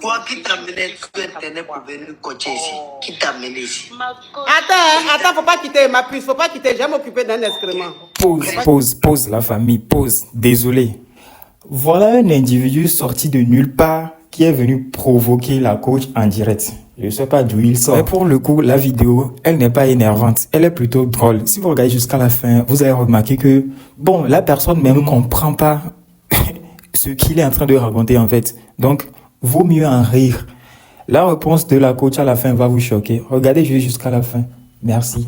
Toi qui t'as amené sur Internet pour venir coacher ici. Qui t'a amené ici? Attends, faut pas quitter ma puce, faut pas quitter. J'aime m'occuper d'un excrément. Pause la famille, pause. Désolé. Voilà un individu sorti de nulle part qui est venu provoquer la coach en direct. Je ne sais pas d'où il sort. Mais pour le coup, la vidéo, elle n'est pas énervante. Elle est plutôt drôle. Si vous regardez jusqu'à la fin, vous allez remarquer que, bon, la personne même ne comprend pas ce qu'il est en train de raconter en fait. Donc, vaut mieux en rire. La réponse de la coach à la fin va vous choquer. Regardez juste jusqu'à la fin. Merci.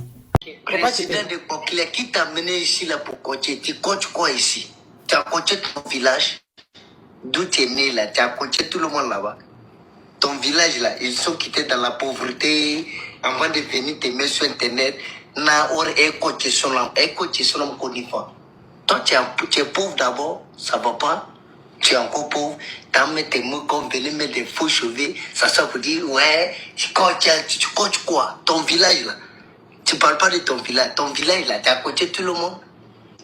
Président de Boclet, qui t'a amené ici là pour coacher? Tu coaches quoi ici? Tu as coaché ton village? D'où tu es né là? Tu as coaché tout le monde là-bas? Ton village là, ils sont quittés dans la pauvreté avant de venir te mettre sur Internet. Na or coaché solam konifa. Toi tu es pauvre d'abord, ça va pas. Tu es encore pauvre, t'as mis tes mots comme venir mettre des faux cheveux, ça veut dire ouais, tu coaches quoi? Ton village là. Tu parles pas de ton village. Ton village là, tu as coaché tout le monde.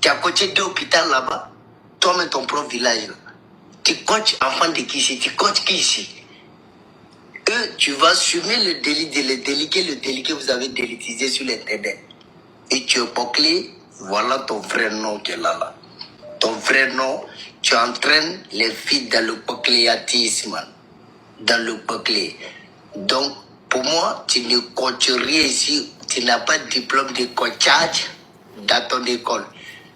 Tu as coaché 2 hôpitaux là-bas. Toi-même ton propre village là. Tu coaches enfant de qui ici? Tu coaches qui ici? Eux, tu vas assumer le délit que vous avez délitisé sur l'internet. Et tu es bouclé, voilà ton vrai nom qui est là. Ton vrai nom, tu entraînes les filles dans le boucléatisme. Dans le bouclé. Donc, pour moi, tu ne coaches rien ici. Tu n'as pas de diplôme de coachage dans ton école.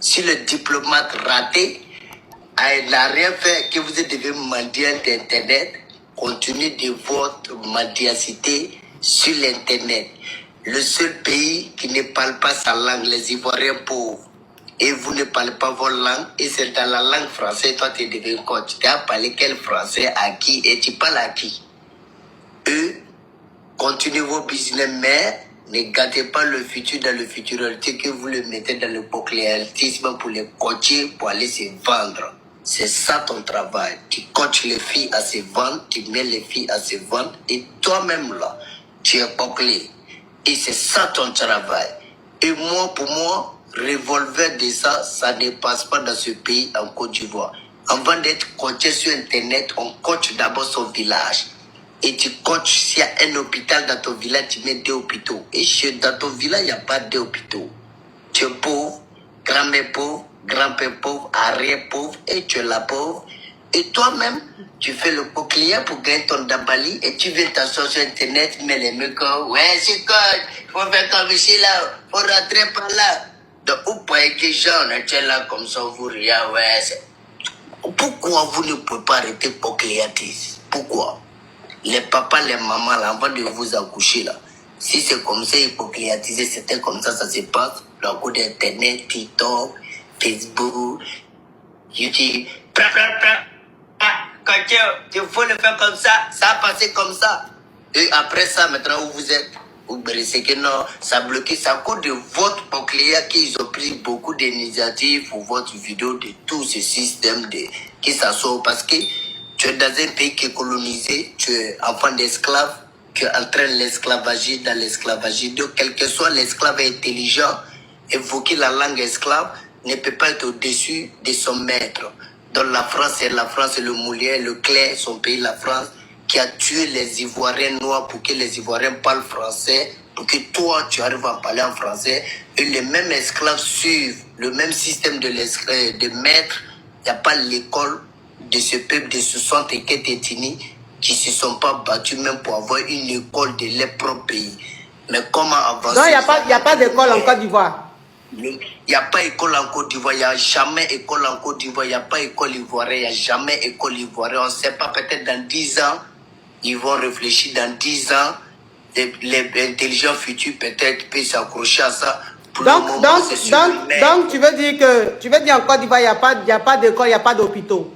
Si le diplomate raté, il n'a rien fait que vous êtes devenu mendiant d'Internet, continuez de votre mendiacité sur l'Internet. Le seul pays qui ne parle pas sa langue, les Ivoiriens pauvres, et vous ne parlez pas votre langue, et c'est dans la langue française, toi tu es devenu coach. Tu as parlé quel français, à qui, et tu parles à qui? Eux, continuez vos business, mais ne gâtez pas le futur dans le futuralité que vous le mettez dans le boucléatisme pour les coacher, pour aller se vendre. C'est ça ton travail. Tu coaches les filles à se vendre, tu mets les filles à se vendre, et toi-même là, tu es bouclé. Et c'est ça ton travail. Et moi, pour moi, revolver de ça, ça ne passe pas dans ce pays en Côte d'Ivoire. Avant d'être coaché sur Internet, on coach d'abord son village. Et tu coaches, s'il y a un hôpital dans ton village, tu mets 2 hôpitaux. Et dans ton village, il n'y a pas 2 hôpitaux. Tu es pauvre, grand-mère pauvre, grand-père pauvre, arrière pauvre, et tu es la pauvre. Et toi-même, tu fais le bouclier pour gagner ton dabali, et tu viens t'asseoir sur Internet, mais les mecs, ouais, c'est coach, faut faire comme ici là, faut rentrer par là. Donc, où pouvez que gens, tu es là comme ça, vous rien, ouais. Pourquoi vous ne pouvez pas arrêter boucliatis? Pourquoi? Les papas, les mamans, là, avant de vous accoucher, là, si c'est comme ça, hypocritiser, c'était comme ça se passe. Le coup d'Internet, TikTok, Facebook, YouTube. Quand tu faut le faire comme ça a passé comme ça. Et après ça, maintenant, où vous êtes, vous brisez que non, ça a bloqué, ça à cause de votre bouclier qu'ils ont pris beaucoup d'initiatives pour votre vidéo de tout ce système qui s'assoit parce que tu es dans un pays qui est colonisé, tu es enfant d'esclave, tu entraînes l'esclavagie dans l'esclavagie. Donc, quel que soit l'esclave intelligent, évoquer la langue esclave ne peut pas être au-dessus de son maître. Donc, la France, c'est le Molière, le Clerc, son pays, la France, qui a tué les Ivoiriens noirs pour que les Ivoiriens parlent français, pour que toi, tu arrives à parler en français. Et les mêmes esclaves suivent le même système de maître. Il n'y a pas l'école de ce peuple de 60 et quelques ethnies qui ne se sont pas battus même pour avoir une école de leur propre pays. Mais comment avancer? Non, il n'y a pas d'école en Côte d'Ivoire. Il n'y a pas d'école en Côte d'Ivoire, il n'y a jamais école en Côte d'Ivoire, il n'y a pas école ivoirienne, il n'y a jamais école ivoirienne. On ne sait pas, peut-être dans 10 ans, ils vont réfléchir dans 10 ans, les intelligents futurs peut-être peuvent s'accrocher à ça. Donc, tu veux dire en Côte d'Ivoire, il n'y a pas d'école, il n'y a pas d'hôpitaux.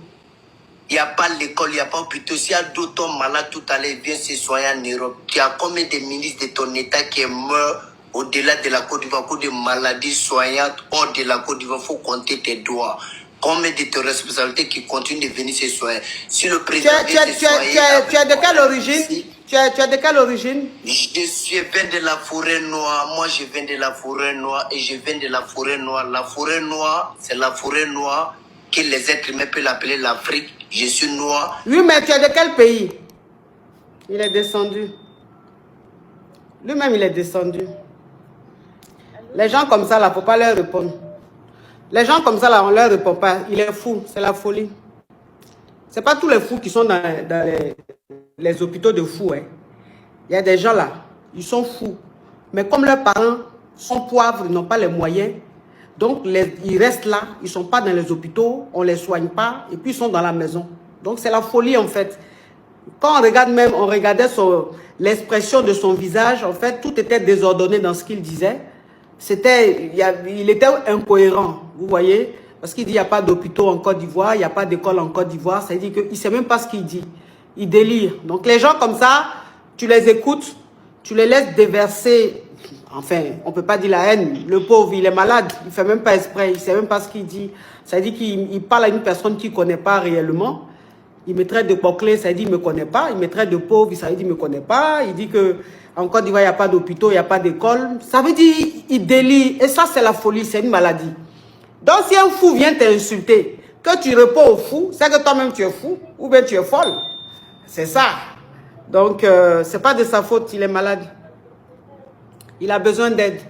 Il n'y a pas l'école, il n'y a pas d'hôpital. S'il y a d'autres malades tout à l'heure, viens se soigner en Europe. Tu as combien de ministres de ton État qui meurent au-delà de la Côte d'Ivoire, pour des maladies soignantes hors de la Côte d'Ivoire? Il faut compter tes doigts. Combien de tes responsabilités qui continuent de venir se soigner? Si le président tu es de quelle origine? Tu es de quelle origine? Je viens de la forêt noire. Moi, je viens de la forêt noire et je viens de la forêt noire. La forêt noire, c'est la forêt noire que les êtres humains peuvent l'appeler l'Afrique. Je suis noir. Oui, mais tu es de quel pays? Il est descendu. Lui-même, il est descendu. Les gens comme ça, là, il ne faut pas leur répondre. Les gens comme ça, là, on ne leur répond pas. Il est fou, c'est la folie. Ce n'est pas tous les fous qui sont dans les hôpitaux de fous. Hein. Il y a des gens là, ils sont fous. Mais comme leurs parents sont pauvres, ils n'ont pas les moyens, donc ils restent là, ils ne sont pas dans les hôpitaux, on ne les soigne pas, et puis ils sont dans la maison. Donc c'est la folie en fait. Quand on regarde même, on regardait l'expression de son visage, en fait, tout était désordonné dans ce qu'il disait. Il était incohérent, vous voyez, parce qu'il dit qu'il n'y a pas d'hôpitaux en Côte d'Ivoire, il n'y a pas d'école en Côte d'Ivoire, ça veut dire qu'il ne sait même pas ce qu'il dit. Il délire. Donc les gens comme ça, tu les écoutes, tu les laisses déverser, enfin, on ne peut pas dire la haine, le pauvre, il est malade, il ne fait même pas exprès, il ne sait même pas ce qu'il dit. Ça veut dire qu'il parle à une personne qu'il ne connaît pas réellement. Il me traite de bouclé, ça veut dire qu'il ne me connaît pas. Il me traite de pauvre, ça veut dire qu'il ne me connaît pas. Il dit qu'en Côte d'Ivoire, il n'y a pas d'hôpitaux, il n'y a pas d'école. Ça veut dire qu'il délie. Et ça, c'est la folie, c'est une maladie. Donc, si un fou vient t'insulter, que tu réponds au fou, c'est que toi-même tu es fou ou bien tu es folle. C'est ça. Donc, ce n'est pas de sa faute, il est malade. Il a besoin d'aide.